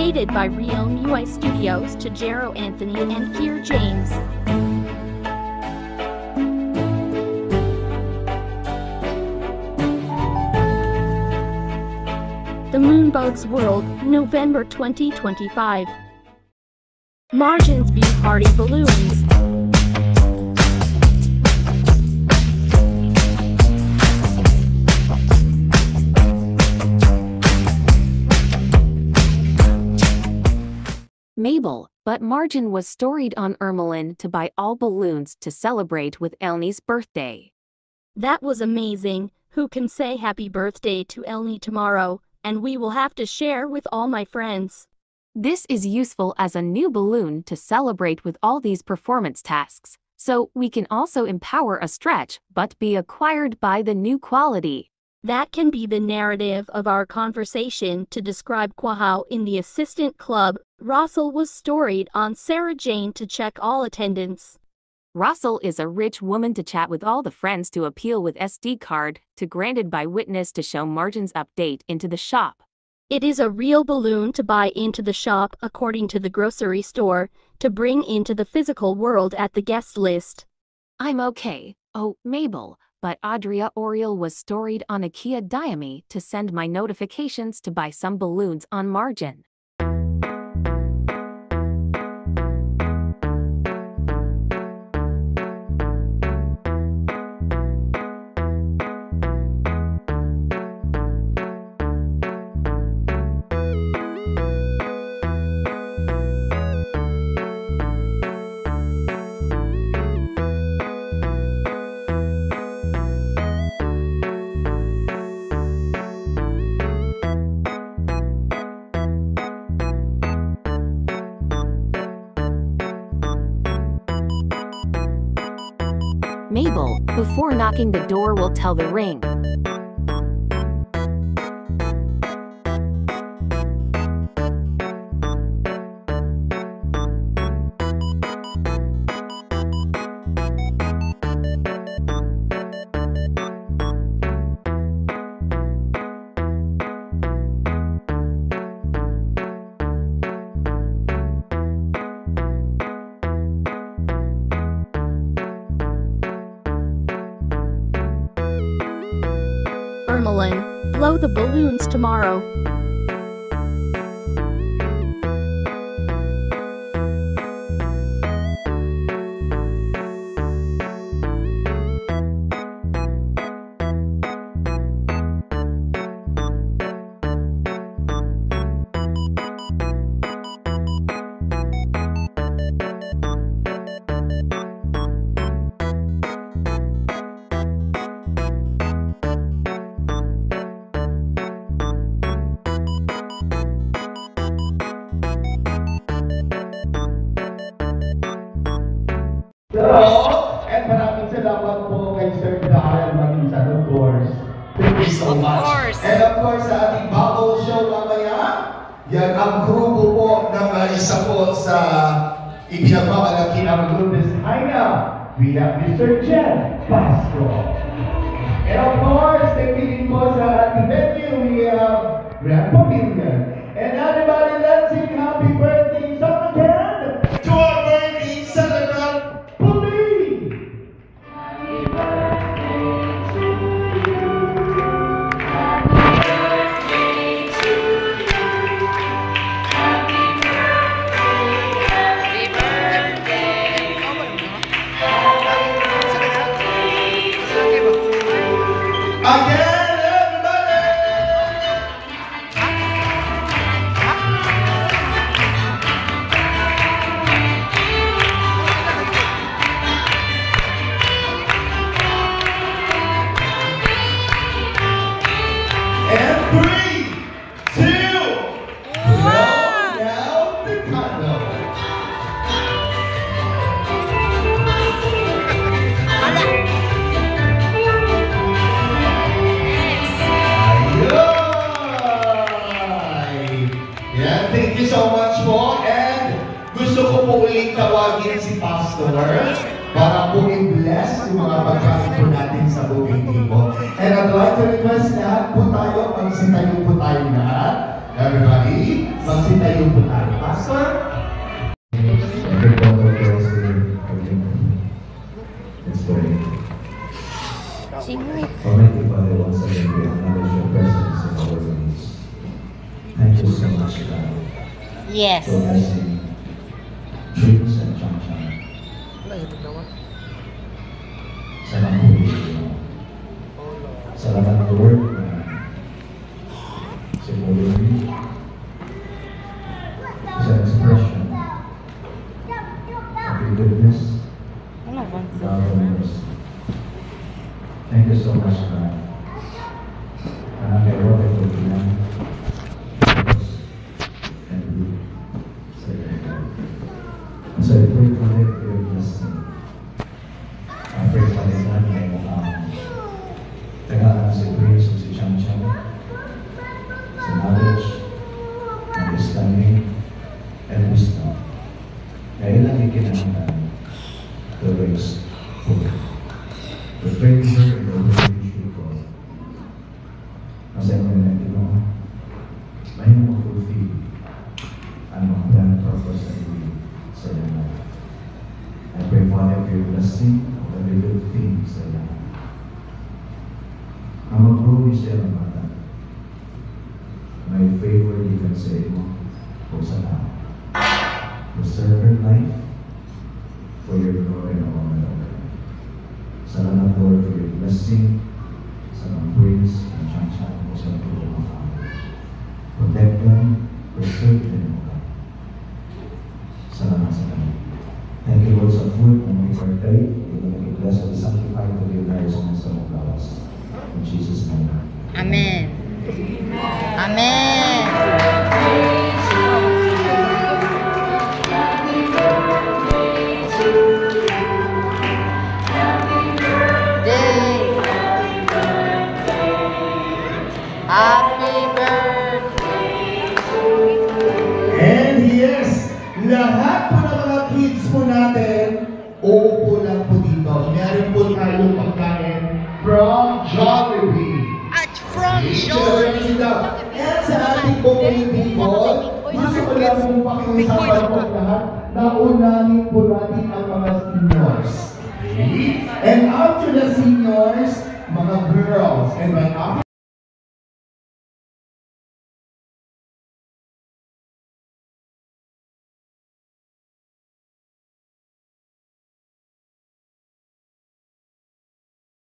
Created by Rio Mui Studios to Jero Anthony and Kier James. The Moonbugs World, November 2025. Margins View Party Balloons. Mabel, but Margin was storied on Ermelin to buy all balloons to celebrate with Elnie's birthday. That was amazing. Who can say happy birthday to Elnie tomorrow, and we will have to share with all my friends. This is useful as a new balloon to celebrate with all these performance tasks, so we can also empower a stretch but be acquired by the new quality. That can be the narrative of our conversation to describe Quahao in the assistant club. Russell was storied on Sarah Jane to check all attendance. Russell is a rich woman to chat with all the friends to appeal with SD card to granted by witness to show Margin's update into the shop. It is a real balloon to buy into the shop according to the grocery store to bring into the physical world at the guest list. I'm okay. Oh, Mabel. But Adria Oriel was storied on a Kia Diami to send my notifications to buy some balloons on Margin. Mabel, before knocking the door will tell the ring. Ermelin, blow the balloons tomorrow. And maraming salamat po kay Sir Darren Maginsan, of course. Thank you so much. And of course, sa ating bubble show mamaya, yan ang grupo po ng isa po sa ipinagmamalaki ng Lourdes Haina. We have Mr. Jen Pasco. And of course, nakikinig po sa ating venue, we have Grand Pavilion. And everybody, let's sing happy birthday song again to our birthday celebrant. Thank you so much po, and gusto ko po ulit tawagin si Pastor para po i-bless yung mga pagkain po natin sa booking table. And I'd like to request na po tayo, magsitayo po tayo na. Everybody, magsitayo po much, God. Yes. For blessing Dreams and Chang-Chang. Salamat po, salamat Lord sa following is an expression of your goodness, love and mercy. Thank you so much, God. And I'm going to work with you now. And we say that. So I pray for your blessing. I pray for the God may tagaan si Prince si Chang-Chang sa knowledge, understanding, and wisdom. Kaya lang ikinahanglan to raise hope. To praise her and overreach you God. Kasi ang mga Ginoo, may ma-fulfill ang mga plan and purpose that we sa iyo na. I pray Father for your blessing of every good thing sa iyo. Ang mag-grow siya ng bata. May favor given sa iyo o sa tao. To serve her life for your glory and honor. Salamat Lord for your blessing sa mga praise and Chang-Chang o sa mga family. Protect them, preserve them, O God. Salamat sa kanila. Thank you Lord sa food na may partay. Ito na i-bless at sanctify to your lives and sa mga gawas. In Jesus' name. Amen. Amen. Happy birthday. And yes, lahat po ng mga kids po natin, uupo lang po dito. Meron po tayong pagkain from Jollibee. At from Jollibee. And sa ating pong people, gusto ko lang pong pakiusapan po lahat na unahin po natin ang mga seniors. And after the seniors, mga girls. And right after